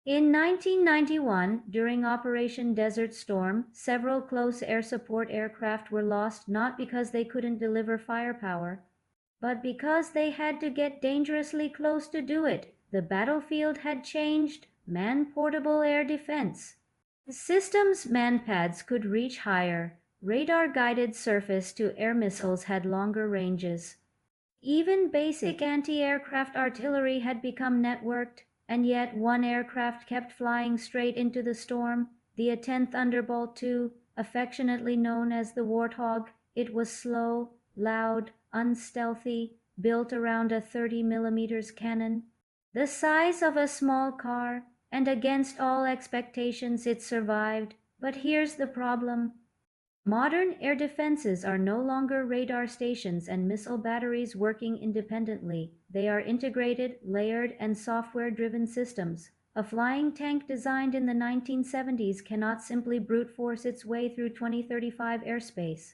In 1991, during Operation Desert Storm, several close air support aircraft were lost not because they couldn't deliver firepower, but because they had to get dangerously close to do it. The battlefield had changed. Man-portable air defense. The system's manpads could reach higher. Radar-guided surface-to-air missiles had longer ranges. Even basic anti-aircraft artillery had become networked, and yet one aircraft kept flying straight into the storm, the A-10 Thunderbolt II, affectionately known as the Warthog. It was slow, loud, unstealthy, built around a 30 mm cannon. The size of a small car, and against all expectations it survived. But here's the problem. Modern air defenses are no longer radar stations and missile batteries working independently. They are integrated, layered, and software-driven systems. A flying tank designed in the 1970s cannot simply brute force its way through 2035 airspace.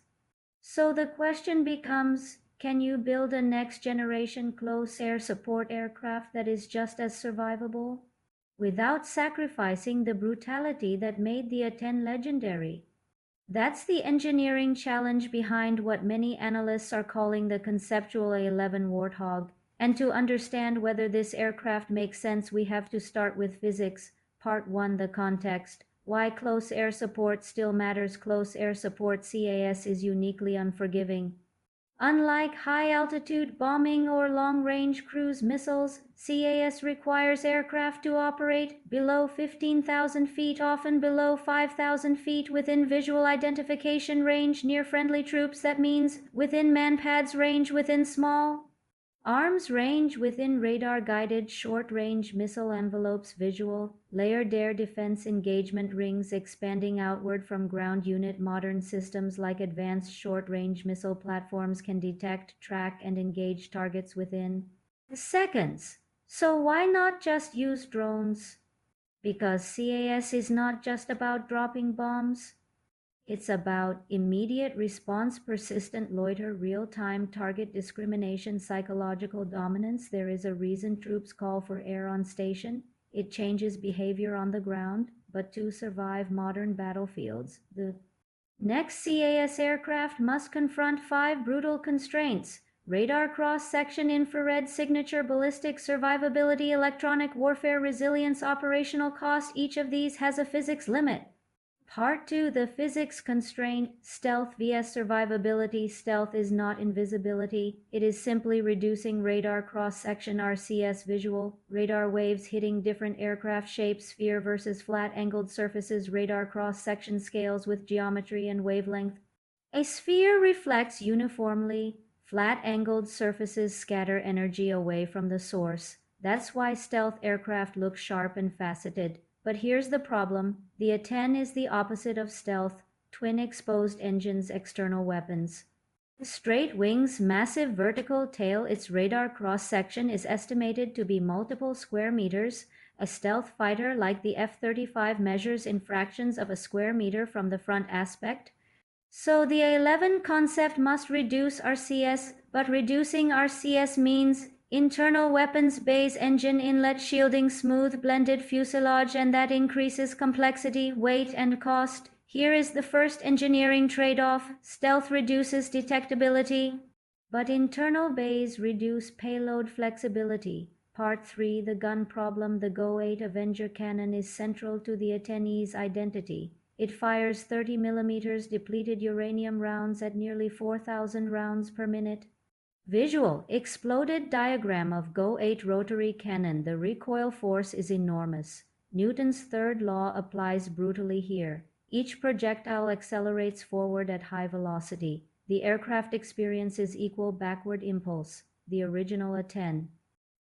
So the question becomes, can you build a next-generation close air support aircraft that is just as survivable, without sacrificing the brutality that made the A-10 legendary? That's the engineering challenge behind what many analysts are calling the conceptual A-11 Warthog. And to understand whether this aircraft makes sense, we have to start with physics. Part 1, the context. Why close air support still matters. Close air support (CAS) is uniquely unforgiving. Unlike high-altitude bombing or long-range cruise missiles, CAS requires aircraft to operate below 15,000 feet, often below 5,000 feet, within visual identification range near friendly troops. That means within manpads range, within small arms range, within radar-guided short-range missile envelopes. Visual, layered air defense engagement rings expanding outward from ground unit. Modern systems like advanced short-range missile platforms can detect, track, and engage targets within seconds. So why not just use drones? Because CAS is not just about dropping bombs. It's about immediate response, persistent loiter, real-time target discrimination, psychological dominance. There is a reason troops call for air on station. It changes behavior on the ground. But to survive modern battlefields, the next CAS aircraft must confront 5 brutal constraints: radar cross-section, infrared signature, ballistic, survivability, electronic warfare, resilience, operational cost. Each of these has a physics limit. Part 2, the physics constraint. Stealth vs survivability. Stealth is not invisibility. It is simply reducing radar cross-section. RCS visual. Radar waves hitting different aircraft shapes. Sphere versus flat-angled surfaces. Radar cross-section scales with geometry and wavelength. A sphere reflects uniformly. Flat-angled surfaces scatter energy away from the source. That's why stealth aircraft look sharp and faceted. But here's the problem. The A-10 is the opposite of stealth. Twin exposed engines, external weapons. Straight wings, massive vertical tail. Its radar cross-section is estimated to be multiple square meters. A stealth fighter like the F-35 measures in fractions of a square meter from the front aspect. So the A-11 concept must reduce RCS, but reducing RCS means internal weapons bays, engine inlet shielding, smooth blended fuselage, and that increases complexity, weight, and cost. Here is the first engineering trade-off. Stealth reduces detectability, but internal bays reduce payload flexibility. Part 3, the gun problem. The GO-8 Avenger cannon is central to the A-10E's identity. It fires 30 mm depleted uranium rounds at nearly 4,000 rounds per minute. Visual, exploded diagram of GO-8 rotary cannon. The recoil force is enormous. Newton's third law applies brutally here. Each projectile accelerates forward at high velocity. The aircraft experiences equal backward impulse. The original A-10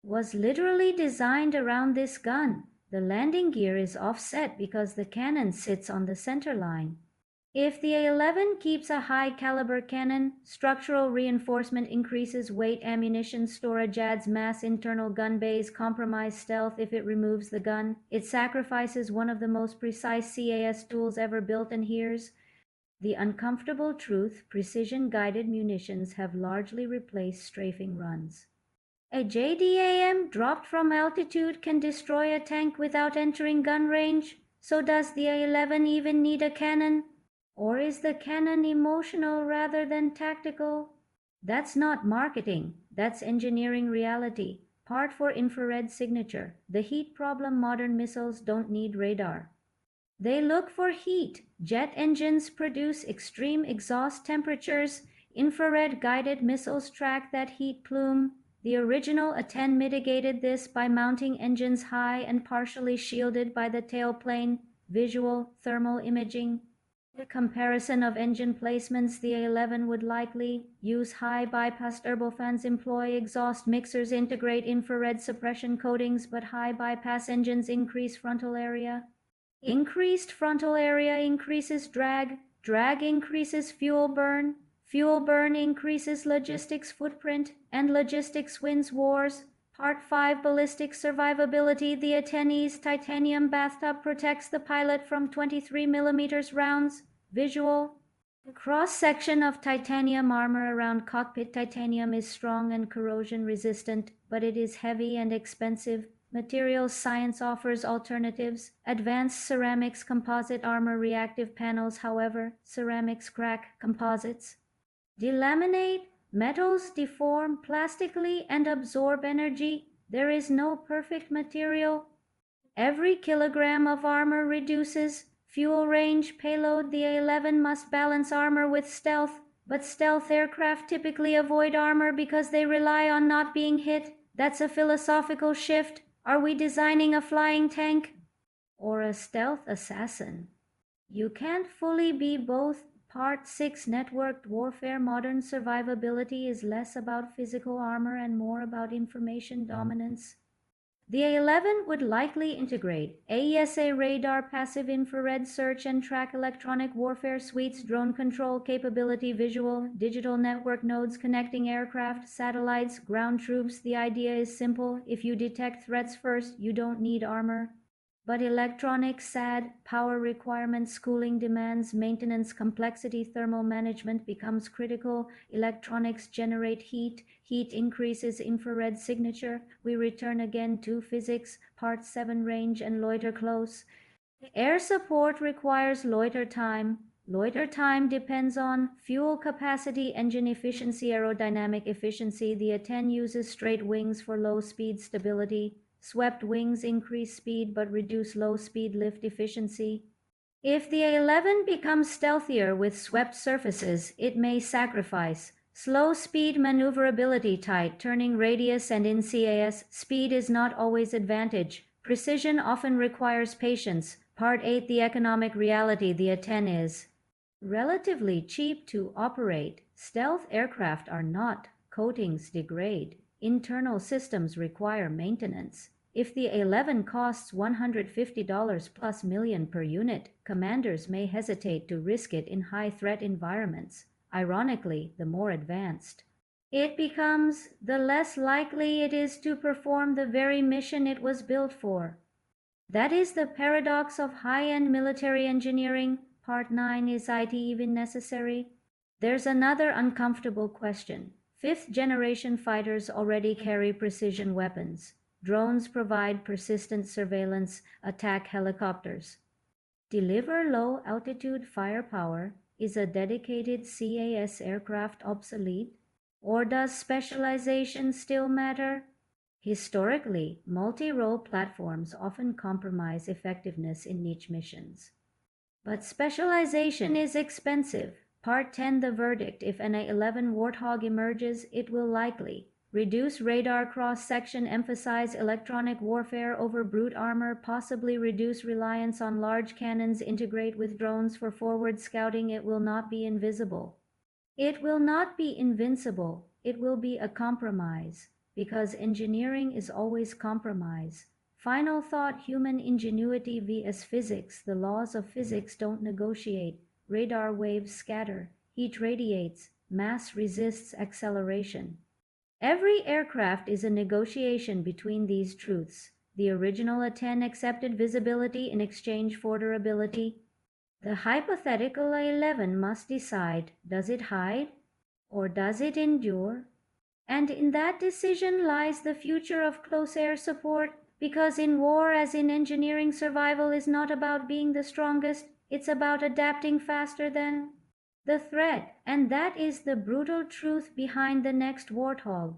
was literally designed around this gun. The landing gear is offset because the cannon sits on the center line. If the A-11 keeps a high-caliber cannon, structural reinforcement increases weight, ammunition storage adds mass, internal gun bays compromise stealth. If it removes the gun, it sacrifices one of the most precise CAS tools ever built. And here's the uncomfortable truth: precision-guided munitions have largely replaced strafing runs. A JDAM dropped from altitude can destroy a tank without entering gun range, so does the A-11 even need a cannon? Or is the cannon emotional rather than tactical? That's not marketing, that's engineering reality. Part for infrared signature. The heat problem: modern missiles don't need radar. They look for heat. Jet engines produce extreme exhaust temperatures. Infrared guided missiles track that heat plume. The original A-10 mitigated this by mounting engines high and partially shielded by the tailplane. Visual thermal imaging. The comparison of engine placements: the A-11 would likely use high bypass turbofans, employ exhaust mixers, integrate infrared suppression coatings, but high bypass engines increase frontal area. Increased frontal area increases drag. Drag increases fuel burn. Fuel burn increases logistics footprint, and logistics wins wars. Part 5: Ballistic survivability. The A-10's titanium bathtub protects the pilot from 23mm rounds. Visual. The cross-section of titanium armor around cockpit. Titanium is strong and corrosion resistant, but it is heavy and expensive. Materials science offers alternatives. Advanced ceramics, composite armor, reactive panels. However, ceramics crack, composites delaminate, metals deform plastically and absorb energy. There is no perfect material. Every kilogram of armor reduces fuel range, payload. The A-11 must balance armor with stealth, but stealth aircraft typically avoid armor because they rely on not being hit. That's a philosophical shift. Are we designing a flying tank or a stealth assassin? You can't fully be both. Part 6: Networked warfare. Modern survivability is less about physical armor and more about information dominance. The A-11 would likely integrate AESA radar, passive infrared search and track, electronic warfare suites, drone control capability, visual, digital network nodes connecting aircraft, satellites, ground troops. The idea is simple: if you detect threats first, you don't need armor. But electronics, SAD, power requirements, cooling demands, maintenance complexity, thermal management becomes critical. Electronics generate heat. Heat increases infrared signature. We return again to physics. Part 7: Range and loiter close. Air support requires loiter time. Loiter time depends on fuel capacity, engine efficiency, aerodynamic efficiency. The A-10 uses straight wings for low speed stability. Swept wings increase speed but reduce low speed lift efficiency. If the A-11 becomes stealthier with swept surfaces, it may sacrifice slow speed maneuverability, tight turning radius, and in CAS, speed is not always advantage. Precision often requires patience. Part 8: The economic reality. The A-10 is relatively cheap to operate. Stealth aircraft are not. Coatings degrade. Internal systems require maintenance. If the A-11 costs $150 plus million per unit, commanders may hesitate to risk it in high-threat environments. Ironically, the more advanced it becomes, the less likely it is to perform the very mission it was built for. That is the paradox of high-end military engineering. Part 9: Is IT even necessary? There's another uncomfortable question. Fifth-generation fighters already carry precision weapons. Drones provide persistent surveillance, attack helicopters. Deliver low-altitude firepower. Is a dedicated CAS aircraft obsolete? Or does specialization still matter? Historically, multi-role platforms often compromise effectiveness in niche missions. But specialization is expensive. Part 10: The verdict. If an A-11 Warthog emerges, it will likely reduce radar cross-section, emphasize electronic warfare over brute armor, possibly reduce reliance on large cannons, integrate with drones for forward scouting. It will not be invisible. It will not be invincible. It will be a compromise, because engineering is always compromise. Final thought: human ingenuity vs physics. The laws of physics don't negotiate. Radar waves scatter, heat radiates, mass resists acceleration. Every aircraft is a negotiation between these truths. The original A-10 accepted visibility in exchange for durability. The hypothetical A-11 must decide: does it hide or does it endure? And in that decision lies the future of close air support, because in war, as in engineering, survival is not about being the strongest, it's about adapting faster than the threat. And that is the brutal truth behind the next Warthog.